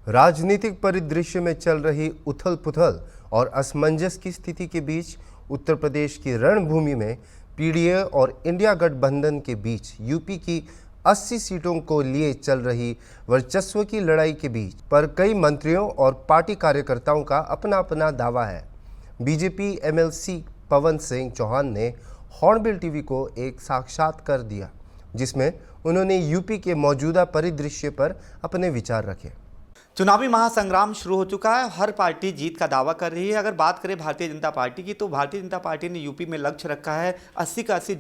राजनीतिक परिदृश्य में चल रही उथल-पुथल और असमंजस की स्थिति के बीच उत्तर प्रदेश की रणभूमि में पीडीए और इंडिया गठबंधन के बीच यूपी की 80 सीटों को लिए चल रही वर्चस्व की लड़ाई के बीच पर कई मंत्रियों और पार्टी कार्यकर्ताओं का अपना अपना दावा है। बीजेपी एमएलसी पवन सिंह चौहान ने हॉर्नबिल टीवी को एक साक्षात्कार दिया, जिसमें उन्होंने यूपी के मौजूदा परिदृश्य पर अपने विचार रखे। चुनावी महासंग्राम शुरू हो चुका है। हर पार्टी जीत का दावा कर रही है। अगर बात करें भारतीय जनता पार्टी की, तो भारतीय जनता पार्टी ने यूपी में लक्ष्य रखा है 80 का 80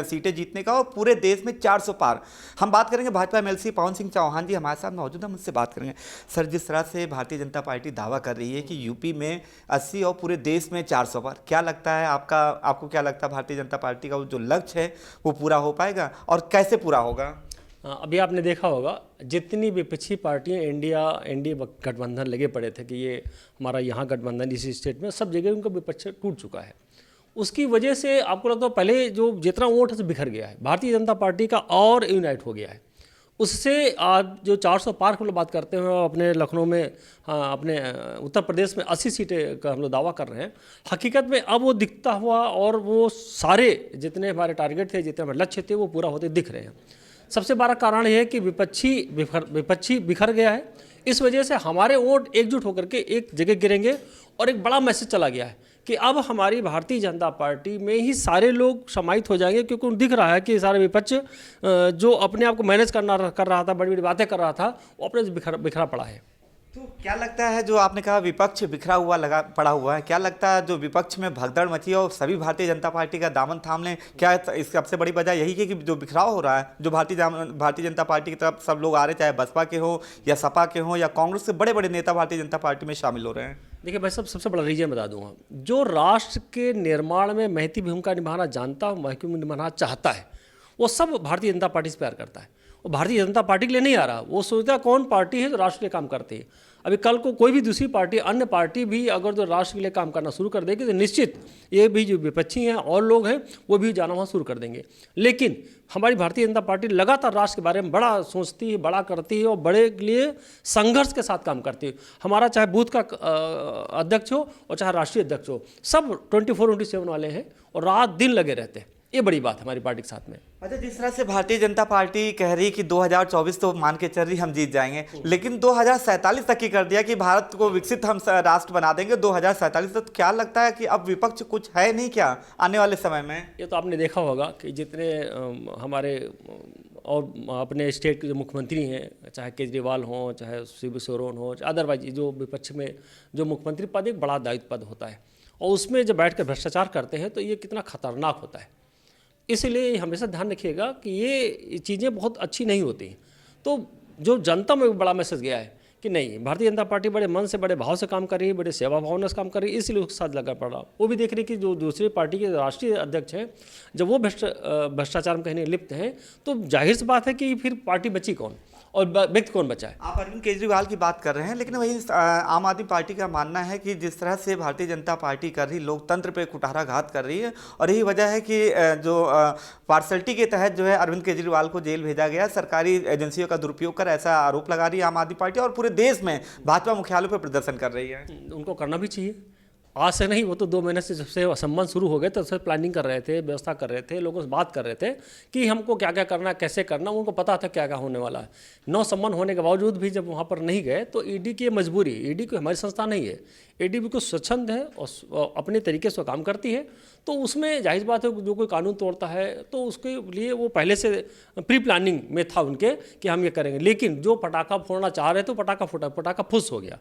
सीटें जीतने का और पूरे देश में 400 पार। हम बात करेंगे भाजपा एमएलसी पवन सिंह चौहान जी हमारे साथ मौजूद हैं, मुझसे बात करेंगे। सर, जिस तरह से भारतीय जनता पार्टी दावा कर रही है कि यूपी में 80 और पूरे देश में 400 पार, क्या लगता है आपको क्या लगता है भारतीय जनता पार्टी का जो लक्ष्य है वो पूरा हो पाएगा और कैसे पूरा होगा? अभी आपने देखा होगा जितनी विपक्षी पार्टियां एनडीए गठबंधन लगे पड़े थे कि ये हमारा यहाँ गठबंधन इसी स्टेट में सब जगह उनका विपक्ष टूट चुका है। उसकी वजह से आपको लगता है पहले जो जितना वोट है से बिखर गया है, भारतीय जनता पार्टी का और यूनाइट हो गया है। उससे आज जो 400 पार की बात करते हैं अपने लखनऊ में, अपने उत्तर प्रदेश में 80 सीटें का हम लोग दावा कर रहे हैं। हकीकत में अब वो दिखता हुआ और वो सारे जितने हमारे टारगेट थे, जितने हमारे लक्ष्य थे, वो पूरा होते दिख रहे हैं। सबसे बड़ा कारण यह है कि विपक्षी बिखर गया है। इस वजह से हमारे वोट एकजुट होकर के एक जगह गिरेंगे और एक बड़ा मैसेज चला गया है कि अब हमारी भारतीय जनता पार्टी में ही सारे लोग समाहित हो जाएंगे, क्योंकि उन्हें दिख रहा है कि सारे विपक्ष जो अपने आप को मैनेज कर रहा था, बड़ी बड़ी बातें कर रहा था, वो अपने बिखरा पड़ा है। तो क्या लगता है, जो आपने कहा विपक्ष बिखरा हुआ पड़ा हुआ है, क्या लगता है जो विपक्ष में भगदड़ मची है और सभी भारतीय जनता पार्टी का दामन थाम लें, क्या इसकी सबसे बड़ी वजह यही है कि जो बिखराव हो रहा है, जो भारतीय जनता पार्टी की तरफ सब लोग आ रहे, चाहे बसपा के हो या सपा के हो या कांग्रेस के बड़े बड़े नेता भारतीय जनता पार्टी में शामिल हो रहे हैं? देखिए भाई साहब, सबसे बड़ा रीजन बता दूंगा, जो राष्ट्र के निर्माण में महती भूमिका निभाना जानता, महती निभाना चाहता है, वो सब भारतीय जनता पार्टी से प्यार करता है। वो भारतीय जनता पार्टी के लिए नहीं आ रहा, वो सोचता है कौन पार्टी है जो राष्ट्र के लिए काम करती है। अभी कल को कोई भी दूसरी पार्टी, अन्य पार्टी भी अगर जो राष्ट्र के लिए काम करना शुरू कर देगी तो निश्चित ये भी जो विपक्षी हैं और लोग हैं वो भी जाना वहाँ शुरू कर देंगे। लेकिन हमारी भारतीय जनता पार्टी लगातार राष्ट्र के बारे में बड़ा सोचती है, बड़ा करती है और बड़े के लिए संघर्ष के साथ काम करती है। हमारा चाहे बूथ का अध्यक्ष हो और चाहे राष्ट्रीय अध्यक्ष हो, सब 24/7 वाले हैं और रात दिन लगे रहते हैं। ये बड़ी बात है हमारी पार्टी के साथ में। अच्छा, जिस तरह से भारतीय जनता पार्टी कह रही कि 2024 तो मान के चल रही हम जीत जाएंगे, लेकिन 2047 तक की कर दिया कि भारत को विकसित हम राष्ट्र बना देंगे 2047 तक। क्या लगता है कि अब विपक्ष कुछ है नहीं क्या आने वाले समय में? ये तो आपने देखा होगा कि जितने हमारे और अपने स्टेट के जो मुख्यमंत्री हैं, चाहे केजरीवाल हों, चाहे शिबू सोरेन हो, अदरवाइज जो विपक्ष में जो मुख्यमंत्री पद एक बड़ा दायित्व पद होता है और उसमें जब बैठ कर भ्रष्टाचार करते हैं तो ये कितना खतरनाक होता है। इसलिए हमेशा ध्यान रखिएगा कि ये चीज़ें बहुत अच्छी नहीं होती। तो जो जनता में बड़ा मैसेज गया है कि नहीं, भारतीय जनता पार्टी बड़े मन से, बड़े भाव से काम कर रही है, बड़े सेवा भावना से काम कर रही है, इसलिए उसके साथ लगा पड़ा। वो भी देख रही कि जो दूसरी पार्टी के राष्ट्रीय अध्यक्ष हैं, जब वो भ्रष्टाचार में कहीं लिप्त हैं, तो जाहिर सी बात है कि फिर पार्टी बची कौन और व्यक्ति कौन बचा है। आप अरविंद केजरीवाल की बात कर रहे हैं, लेकिन वही आम आदमी पार्टी का मानना है कि जिस तरह से भारतीय जनता पार्टी कर रही, लोकतंत्र पे कुठाराघात कर रही है और यही वजह है कि जो पार्शलिटी के तहत जो है अरविंद केजरीवाल को जेल भेजा गया। सरकारी एजेंसियों का दुरुपयोग कर ऐसा आरोप लगा रही है आम आदमी पार्टी और पूरे देश में भाजपा मुख्यालयों पर प्रदर्शन कर रही है। उनको करना भी चाहिए, आज से नहीं, वो तो 2 महीने से जब से संबंध शुरू हो गए तब से प्लानिंग कर रहे थे, व्यवस्था कर रहे थे, लोगों से बात कर रहे थे कि हमको क्या क्या करना है, कैसे करना। उनको पता था क्या क्या होने वाला है। 9 संबंध होने के बावजूद भी जब वहाँ पर नहीं गए तो ईडी की मजबूरी, ईडी कोई हमारी संस्था नहीं है, ईडी भी कुछ स्वच्छंद है और अपने तरीके से काम करती है। तो उसमें जाहिर बात है जो कोई कानून तोड़ता है तो उसके लिए वो पहले से प्री प्लानिंग में था उनके कि हम ये करेंगे। लेकिन जो पटाखा फोड़ना चाह रहे थे पटाखा फूटा, पटाखा फुस हो गया।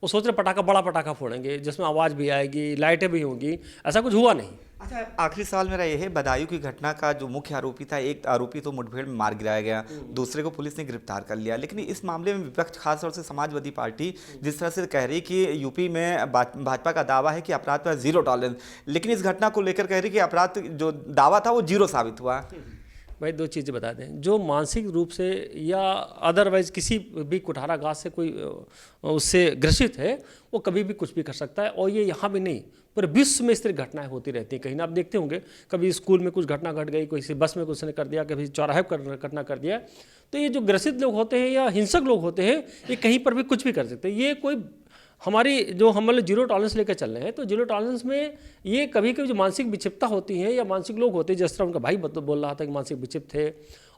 वो सोच रहे पटाखा, बड़ा पटाखा फोड़ेंगे जिसमें आवाज़ भी आएगी, लाइटें भी होंगी, ऐसा कुछ हुआ नहीं। अच्छा, आखिरी सवाल मेरा यह है, बदायूं की घटना का जो मुख्य आरोपी था, एक आरोपी तो मुठभेड़ में मार गिराया गया, दूसरे को पुलिस ने गिरफ्तार कर लिया, लेकिन इस मामले में विपक्ष खासतौर से समाजवादी पार्टी जिस तरह से कह रही कि यूपी में भाजपा का दावा है कि अपराध पर 0 टॉलरेंस, लेकिन इस घटना को लेकर कह रही कि अपराध जो दावा था वो 0 साबित हुआ। भाई दो चीज़ें बता दें, जो मानसिक रूप से या अदरवाइज किसी भी कुठाराघात से कोई उससे ग्रसित है, वो कभी भी कुछ भी कर सकता है। और ये यहाँ भी नहीं, पर विश्व में इस तरह घटनाएं होती रहती हैं। कहीं ना आप देखते होंगे, कभी स्कूल में कुछ घटना घट गई, कोई बस में कुछ ने कर दिया, कभी चौराहे पर घटना कर दिया। तो ये जो ग्रसित लोग होते हैं या हिंसक लोग होते हैं, ये कहीं पर भी कुछ भी कर सकते हैं। ये कोई हमारी जो हम मतलब जीरो टॉलरेंस लेकर चल रहे हैं, तो जीरो टॉलरेंस में ये कभी कभी जो मानसिक विक्षिप्तता होती है या मानसिक लोग होते हैं, जिस तरह उनका भाई बोल रहा था कि मानसिक विक्षिप्त थे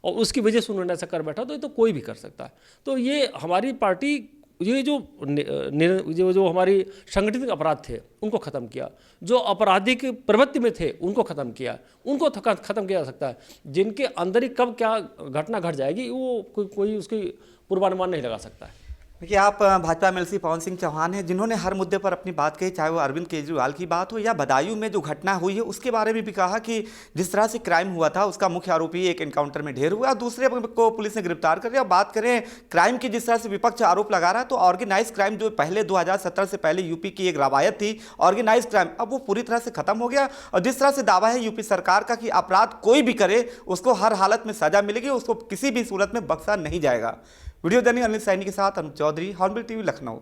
और उसकी वजह से उन्होंने ऐसा कर बैठा, तो ये तो कोई भी कर सकता है। तो ये हमारी पार्टी ये जो हमारी संगठित अपराध थे उनको ख़त्म किया, जो आपराधिक प्रवृत्ति में थे उनको ख़त्म किया, उनको ख़त्म किया जा सकता है। जिनके अंदर ही कब क्या घटना घट जाएगी वो कोई उसकी पूर्वानुमान नहीं लगा सकता है। देखिए, आप भाजपा एमएलसी पवन सिंह चौहान हैं, जिन्होंने हर मुद्दे पर अपनी बात कही, चाहे वो अरविंद केजरीवाल की बात हो या बदायूं में जो घटना हुई है उसके बारे में भी कहा कि जिस तरह से क्राइम हुआ था उसका मुख्य आरोपी एक एनकाउंटर में ढेर हुआ, दूसरे को पुलिस ने गिरफ्तार कर लिया। बात करें क्राइम की, जिस तरह से विपक्ष आरोप लगा रहा है, तो ऑर्गेनाइज क्राइम जो पहले 2017 से पहले यूपी की एक रवायत थी ऑर्गेनाइज क्राइम, अब वो पूरी तरह से खत्म हो गया। और जिस तरह से दावा है यूपी सरकार का कि अपराध कोई भी करे उसको हर हालत में सजा मिलेगी, उसको किसी भी सूरत में बख्शा नहीं जाएगा। वीडियो जर्नलिस्ट अनिल सैनी के साथ अनुज चौधरी, हॉर्नबिल टीवी, लखनऊ।